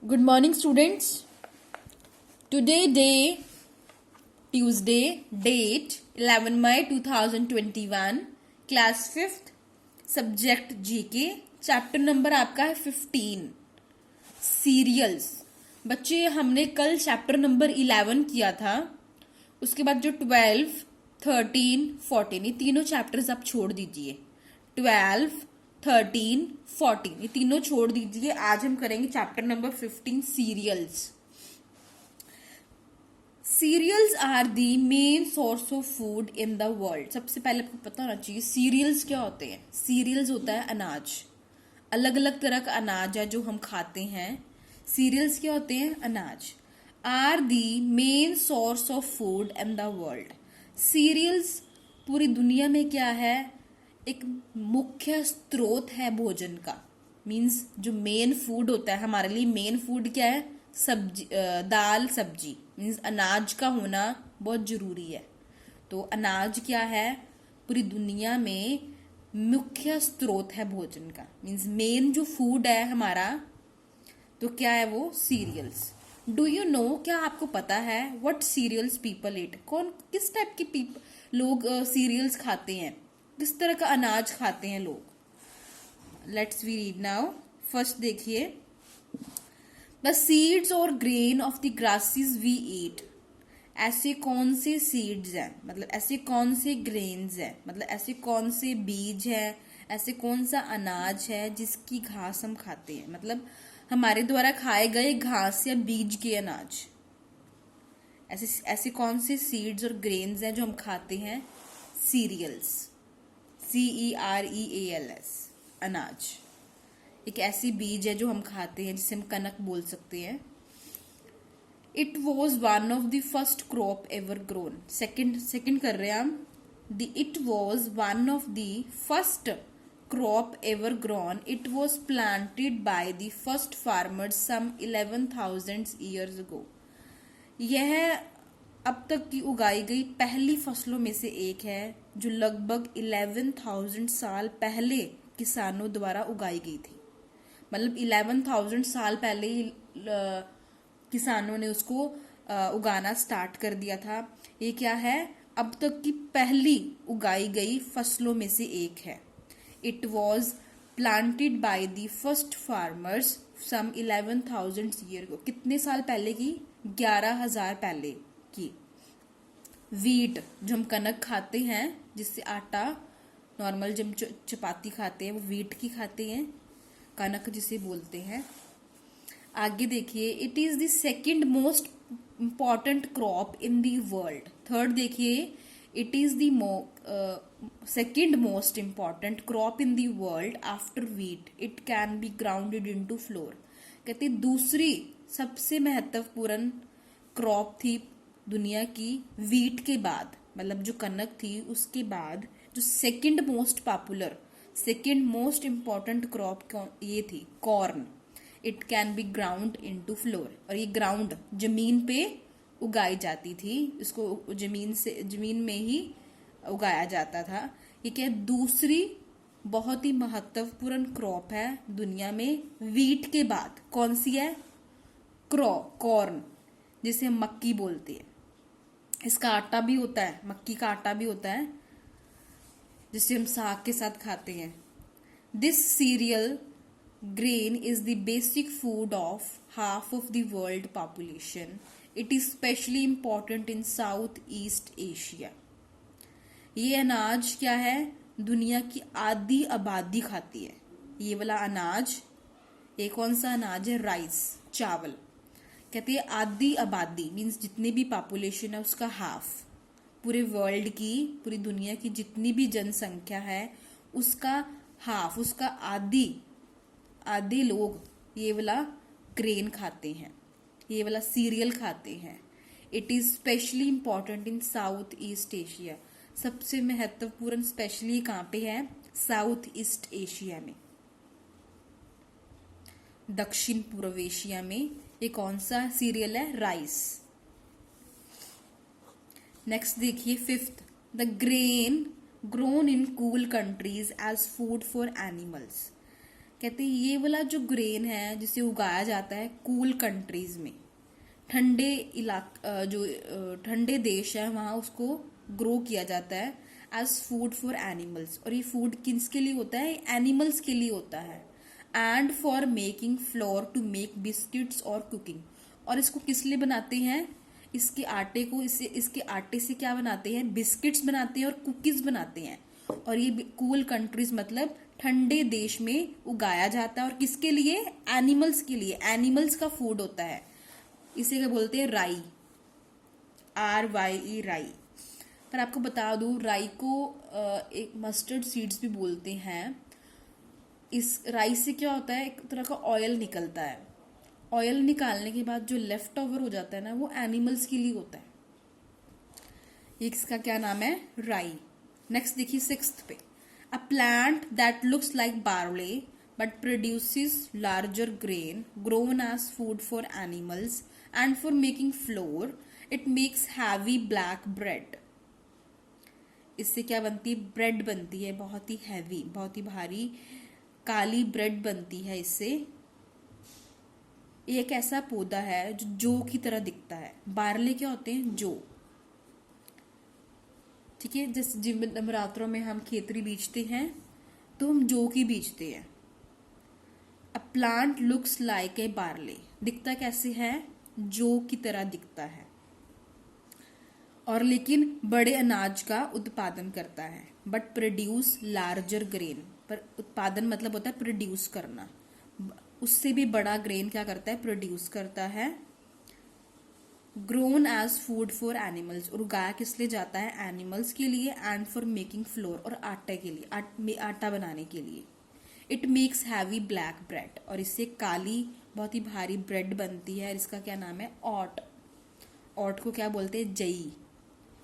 Good morning, students. Today, Tuesday, date 11 May 2021, class 5th, subject GK, chapter number आपका है 15, serials. बच्चे हमने कल चैप्टर नंबर 11 किया था. उसके बाद जो 12, 13, 14 ये तीनों चैप्टर्स आप छोड़ दीजिए. 12, 13, 14 ये तीनों छोड़ दीजिए. आज हम करेंगे chapter number 15, cereals. Cereals are the main source of food in the world. सबसे पहले आपको पता होना चाहिए सीरियल्स क्या होते हैं. सीरियल्स होता है अनाज. अलग अलग तरह का अनाज है जो हम खाते हैं. सीरियल्स क्या होते हैं? अनाज. Are the main source of food in the world. Cereals पूरी दुनिया में क्या है? एक मुख्य स्रोत है भोजन का. मीन्स जो मेन फूड होता है हमारे लिए, मेन फूड क्या है? सब्जी, दाल सब्जी. मीन्स अनाज का होना बहुत जरूरी है. तो अनाज क्या है? पूरी दुनिया में मुख्य स्रोत है भोजन का. मीन्स मेन जो फूड है हमारा, तो क्या है वो? सीरियल्स. डू यू नो, क्या आपको पता है व्हाट सीरियल्स पीपल ईट? कौन किस टाइप के लोग सीरियल्स खाते हैं? किस तरह का अनाज खाते हैं लोग? Let's we read now. First देखिए, द सीड्स और grain of the grasses we eat. ऐसे कौन से सीड्स हैं, मतलब ऐसे कौन से ग्रेन्स हैं, मतलब ऐसे कौन से बीज हैं, ऐसे कौन सा अनाज है जिसकी घास हम खाते हैं. मतलब हमारे द्वारा खाए गए घास या बीज के अनाज. ऐसे ऐसे कौन से सीड्स और ग्रेन्स हैं जो हम खाते हैं? सीरियल्स. CEREALS, अनाज. एक ऐसी बीज है जो हम खाते हैं जिसे हम कनक बोल सकते हैं. It was one of the first crop ever grown. Second कर रहे हैं हम. It was one of the first crop ever grown. It was planted by the first farmers some 11,000 years ago. यह अब तक की उगाई गई पहली फसलों में से एक है जो लगभग 11,000 साल पहले किसानों द्वारा उगाई गई थी. मतलब 11,000 साल पहले ही किसानों ने उसको उगाना स्टार्ट कर दिया था. ये क्या है? अब तक की पहली उगाई गई फसलों में से एक है. It was planted by the first farmers some 11,000 years ago. कितने साल पहले की? 11,000 पहले की. वीट, जो हम कनक खाते हैं, जिससे आटा नॉर्मल जब चपाती खाते हैं वो वीट की खाते हैं. कनक जिसे बोलते हैं. आगे देखिए, it is the second most important crop in the world. Third देखिए, it is the second most important crop in the world after wheat. It can be grounded into flour. कहते दूसरी सबसे महत्वपूर्ण क्रॉप थी दुनिया की वीट के बाद. मतलब जो कनक थी उसके बाद जो second most popular, second most important crop ये थी corn. It can B ground into floor. और ये ग्राउंड जमीन पे उगाई जाती थी. इसको जमीन में ही उगाया जाता था. ये क्या? दूसरी बहुत ही महत्वपूर्ण क्रॉप है दुनिया में वीट के बाद. कौन सी है? कॉर्न, जिसे हम मक्की बोलते हैं. इसका आटा भी होता है, मक्की का आटा भी होता है, जिसे हम साग के साथ खाते हैं. This serial grain is the basic food of half of the world population. It is especially important in South East Asia. ये अनाज क्या है? दुनिया की आधी आबादी खाती है. ये वाला अनाज, ये कौन सा अनाज है? राइस, चावल. कहते हैं आधी आबादी मीन्स जितनी भी पॉपुलेशन है उसका हाफ. पूरे वर्ल्ड की, पूरी दुनिया की जितनी भी जनसंख्या है उसका हाफ, उसका आधे लोग ये वाला ग्रेन खाते हैं, ये वाला सीरियल खाते हैं. It is specially important in south east Asia. सबसे महत्वपूर्ण स्पेशली कहाँ पे है? साउथ ईस्ट एशिया में, दक्षिण पूर्व एशिया में. ये कौन सा सीरियल है? राइस. नेक्स्ट देखिए, fifth, the grain grown in cool countries as food for animals. कहते हैं ये वाला जो ग्रेन है जिसे उगाया जाता है कूल कंट्रीज में, ठंडे जो ठंडे देश है वहां उसको ग्रो किया जाता है एज फूड फॉर एनिमल्स। और ये फूड किसके लिए होता है? एनिमल्स के लिए होता है। And for making flour to make biscuits और कुकिंग। और इसको किस लिए बनाते हैं? इसके आटे को इसके आटे से क्या बनाते हैं? बिस्किट्स बनाते हैं और कुकीज बनाते हैं। और ये कूल कंट्रीज मतलब ठंडे देश में उगाया जाता है। और किसके लिए? एनिमल्स के लिए। एनिमल्स का फूड होता है। इसे क्या बोलते हैं? राई, RYE, राई। पर आपको बता दूं, राई को एक मस्टर्ड सीड्स भी बोलते हैं। इस राई से क्या होता है? एक तरह का ऑयल निकलता है। ऑयल निकालने के बाद जो लेफ्ट ओवर हो जाता है ना, वो एनिमल्स के लिए होता है। इसका क्या नाम है? राई। नेक्स्ट देखिए 6th पे, a plant that looks like barley but produces larger grain grown as food for animals and for making flour, it makes heavy black bread. इससे क्या बनती है? ब्रेड बनती है, बहुत ही हैवी, बहुत ही भारी काली ब्रेड बनती है इससे। एक ऐसा पौधा है जो की तरह दिखता है। बारले क्या होते हैं? जौ। ठीक है, जैसे जिन नवरात्रों में हम खेतरी बीजते हैं तो हम जौ की बीजते हैं। A plant looks like a barley, दिखता कैसे है? जौ की तरह दिखता है। और लेकिन बड़े अनाज का उत्पादन करता है। बट प्रोड्यूस लार्जर ग्रेन, पर उत्पादन मतलब होता है प्रोड्यूस करना। उससे भी बड़ा ग्रेन क्या करता है? प्रोड्यूस करता है। Grown as food for animals, और उगाया किस लिए जाता है? एनिमल्स के लिए। एंड फॉर मेकिंग फ्लोर, और आटे के लिए, आटा बनाने के लिए। It makes heavy black bread, और इससे काली बहुत ही भारी ब्रेड बनती है। और इसका क्या नाम है? ऑट। ऑट को क्या बोलते हैं? जई।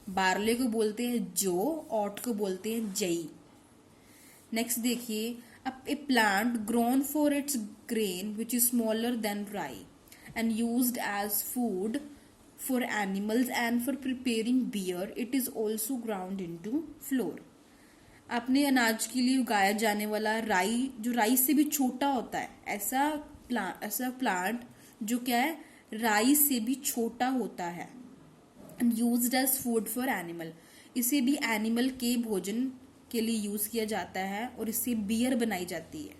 बार्ले को बोलते हैं जौ, ऑट को बोलते हैं जई। नेक्स्ट देखिए, a plant grown for its grain which is smaller than rye and used as food for animals and for preparing beer, it is also ground into flour। अपने अनाज के लिए उगाया जाने वाला राई, जो राई से भी छोटा होता है, ऐसा प्लांट जो क्या है? राई से भी छोटा होता है। And used as food for animal, इसे भी एनिमल के भोजन के लिए यूज किया जाता है। और इससे बियर बनाई जाती है।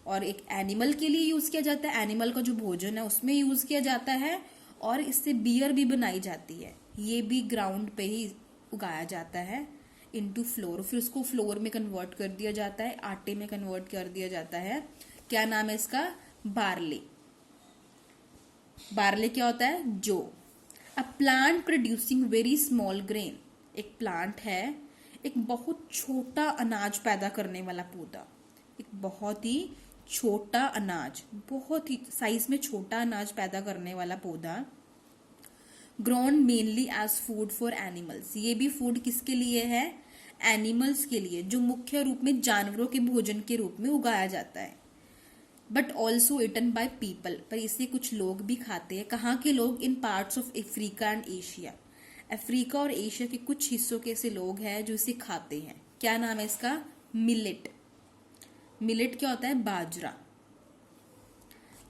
और एक एनिमल के लिए यूज किया जाता है, एनिमल का जो भोजन है उसमें यूज किया जाता है। और इससे बियर भी बनाई जाती है। ये भी ग्राउंड पे ही उगाया जाता है इनटू फ्लोर। फिर उसको फ्लोर में कन्वर्ट कर दिया जाता है, आटे में कन्वर्ट कर दिया जाता है। क्या नाम है इसका? बार्ले। बार्ले क्या होता है? जौ। A plant producing very small grain, एक प्लांट है, एक बहुत छोटा अनाज पैदा करने वाला पौधा। एक बहुत ही छोटा अनाज, बहुत ही साइज में छोटा अनाज पैदा करने वाला पौधा। Grown mainly as food for animals, ये भी फूड किसके लिए है? एनिमल्स के लिए, जो मुख्य रूप में जानवरों के भोजन के रूप में उगाया जाता है। But also eaten by people, पर इसे कुछ लोग भी खाते हैं। कहाँ के लोग? In parts of Africa and Asia. Africa और एशिया के कुछ हिस्सों के ऐसे लोग हैं जो इसे खाते हैं। क्या नाम है इसका? मिलेट। मिलेट क्या होता है? बाजरा।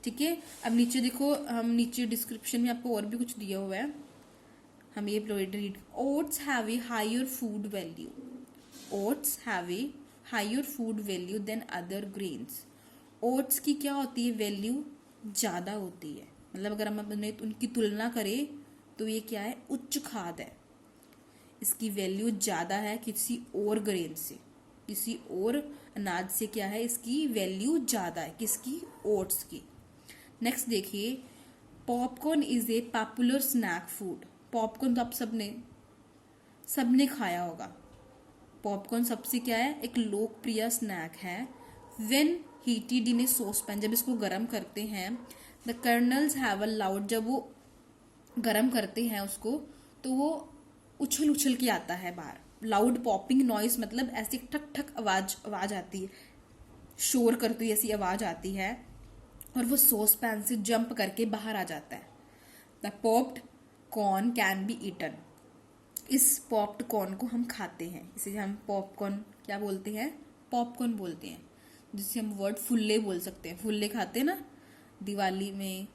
ठीक है, अब नीचे देखो, हम नीचे डिस्क्रिप्शन में आपको और भी कुछ दिया हुआ है, हम ये read. Oats have a higher food value, oats have a higher food value than other grains. Oats की क्या होती है? वैल्यू ज्यादा होती है। मतलब अगर हम उनकी तुलना करें तो ये क्या है? उच्च खाद्य है। इसकी वैल्यू ज्यादा है किसी और ग्रेन से, किसी और अनाज से क्या है? इसकी वैल्यू ज्यादा है। किसकी? ओट्स की। नेक्स्ट देखिए, popcorn is a popular snack food. Popcorn तो आप सबने खाया होगा। पॉपकॉर्न सबसे क्या है? एक लोकप्रिय स्नैक है। When heated in A saucepan, जब इसको गर्म करते हैं, the colonel's have a loud, जब वो गर्म करते हैं उसको तो वो उछल उछल के आता है बाहर। लाउड पॉपिंग नॉइस, मतलब ऐसी ठक ठक आवाज आती है, शोर करती ऐसी आवाज आती है, और वो सॉस पैन से जंप करके बाहर आ जाता है। The popped corn can be eaten, इस पॉप्ड कॉर्न को हम खाते हैं, इसे हम पॉपकॉर्न क्या बोलते हैं? पॉपकॉर्न बोलते हैं। जिसे हम वर्ड फुल्ले बोल सकते हैं। फुल्ले खाते हैं ना दिवाली में,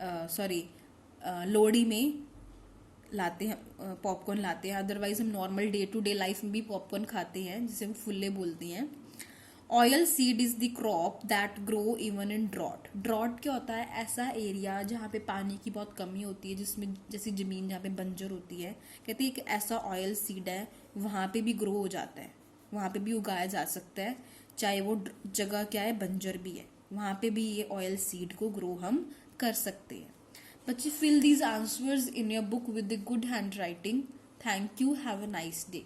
सॉरी लोहड़ी में लाते हैं, पॉपकॉर्न लाते हैं। अदरवाइज हम normal day to day life में भी पॉपकॉर्न खाते हैं, जिसे हम फुल्ले बोलते हैं। Oil seed is the crop that grow even in drought. Drought क्या होता है? ऐसा एरिया जहाँ पे पानी की बहुत कमी होती है, जिसमें जैसी जमीन जहाँ पे बंजर होती है, कहते हैं एक ऐसा ऑयल सीड है, वहां पे भी ग्रो हो जाता है, वहां पे भी उगाया जा सकता है, चाहे वो जगह क्या है, बंजर भी है, वहां पे भी ये ऑयल सीड को ग्रो हम कर सकते हैं। बच्चे fill these answers in your book with the good handwriting. Thank you. Have a nice day.